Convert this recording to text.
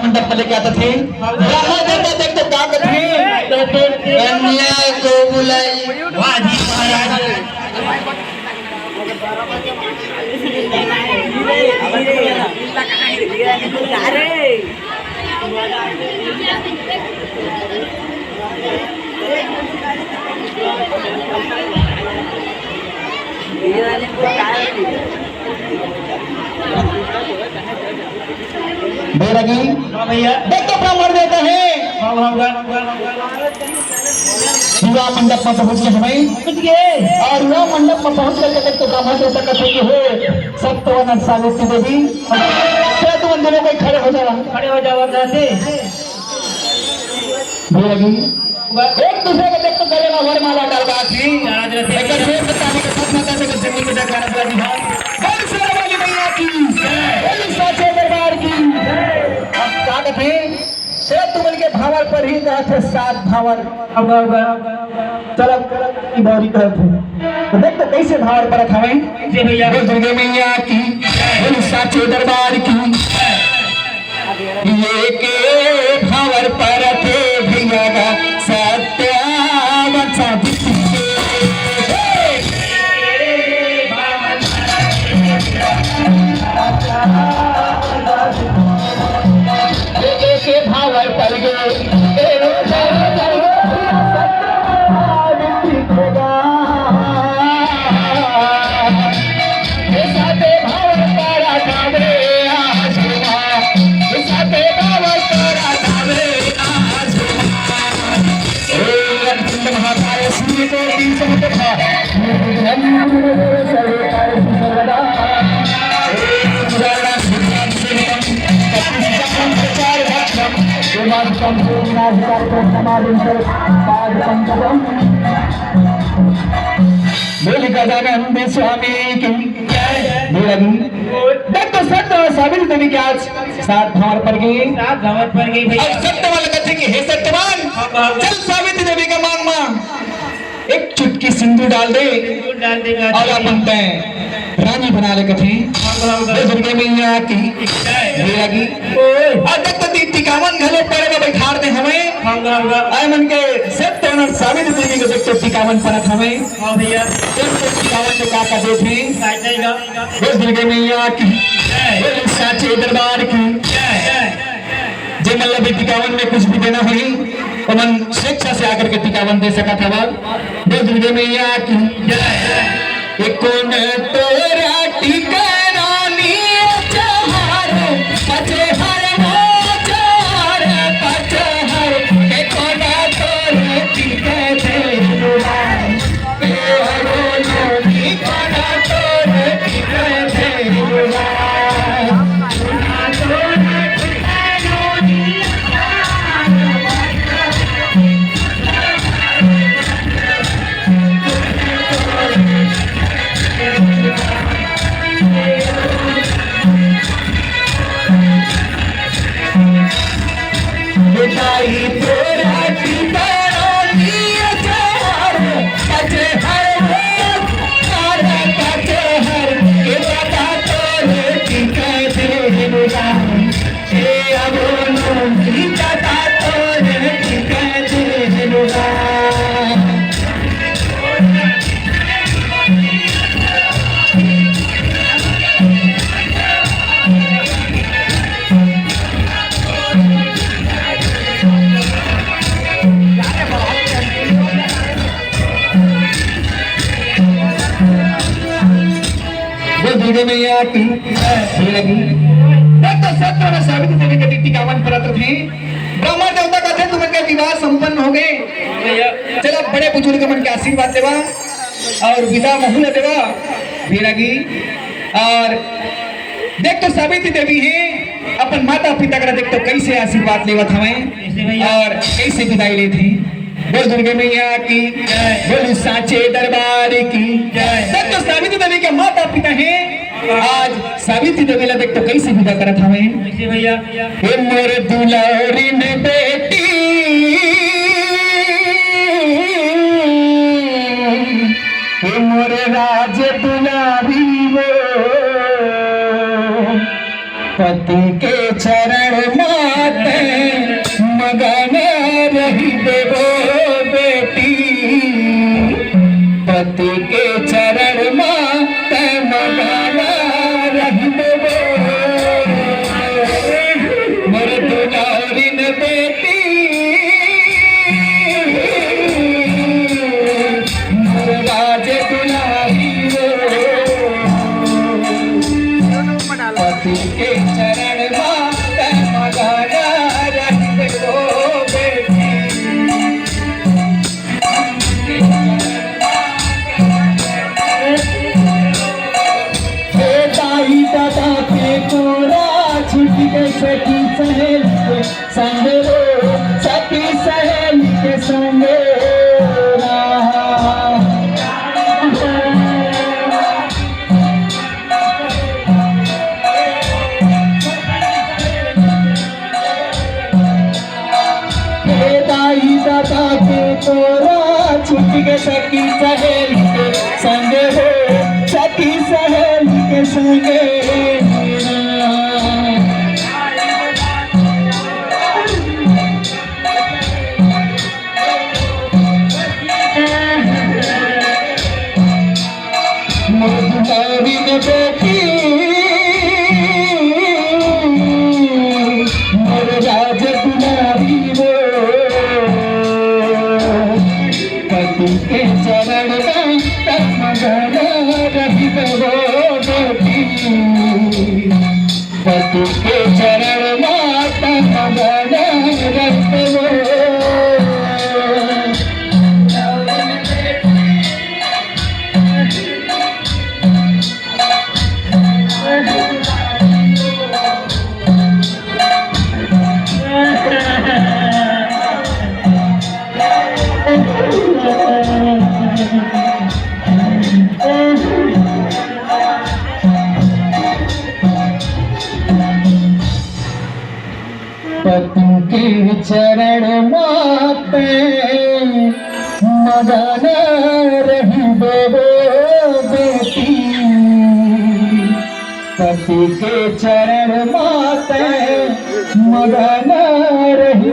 मंडप में लेके आते थे। ब्राह्मण देवता देखते क्या करते कन्या को बुलाई। वाह जी महाराज। बैरागी भैया देख तो ब्राह्मण देता है। विवाह मंडप में पहुंच गए समय और विवाह मंडप में पहुंच करके देख तो ब्राह्मण देवता कहते कि हे सत्यवान सावित्री देवी क्या तुम दोनों को खड़े हो जाओ बैरागी एक दूसरे के देख तो गले में वरमाला डालवा थी लेकिन फिर बताने के साथ माता से जमीन में जाकर वाली मैया की साचे दरबार की थे से तुमन के भावर पर ही थे 7 भावर चलब की बारी कहते तो देख तो कैसे भावर पर हमें जी भैया दुर्गे मैया की साचे दरबार की ये के भावर पर थे भैया का सत्यावन सावित्री भावर पर गए गजानंद स्वामी की तो सत्य सावित्री देवी की आज 7 भावर पर गई भैया सत्य वाले कहते कि हे सत्यवान चल सावित्री देवी का मांग मांग एक चुटकी सिंदूर डाल दे और अपन रानी बना ले कथे दुर्गे मैया की बैरागी टिकावन घले पर बैठार दे हमें आय मन के सत्य और सावित्री देवी को देखते टिकावन परत हमें भैया टिकावन में क्या कर देते दुर्गे मैया की साचे दरबार की जे मतलब टिकावन में कुछ भी देना हुई तो मन स्वेच्छा से आकर के टिकावन दे सका था दुर्गे मैया की कौन तोरा टिकानी चार पचे हर मोचार पचहर के कौन तोरा टिकाते रुलाई ए हरोनो की कौन तोरा टिकाते रुलाई तोरा टिकानी दुर्गे मैया की बैरागी तो सत्य और सावित्री देवी के टिकावन परत थे। ब्राह्मण देवता कहते तुम्हारे विवाह संपन्न हो गए चलो बड़े बुजुर्ग मन के आशीर्वाद देवा और विदा महूल देवा बैरागी और देख तो सावित्री देवी है अपन माता पिता का देख तो कैसे आशीर्वाद लेवत हमें और कैसे विदाई ले थी बोल दुर्गे मैया की बोल साचे दरबार की देख तो सावित्री देवी के माता पिता हैं आज सावित्री देवी ला देख तो कैसे विदा करत हमें भैया हे मोर दुलारी ने बेटी हे मोर राज दुलारी वो पति के चरण माता संग हो सखी सहेली के संग दाई दादा के तोरा छुट के सखी सहेली के संग हो सखी सहेली के संग बेटी मोर राजकुमारी वो पति के चरण में तमगन रही वो बेटी पति के चरण में तमगन रही वो पति के चरण माते मगन रही बेटी पति के चरण माते मगन रही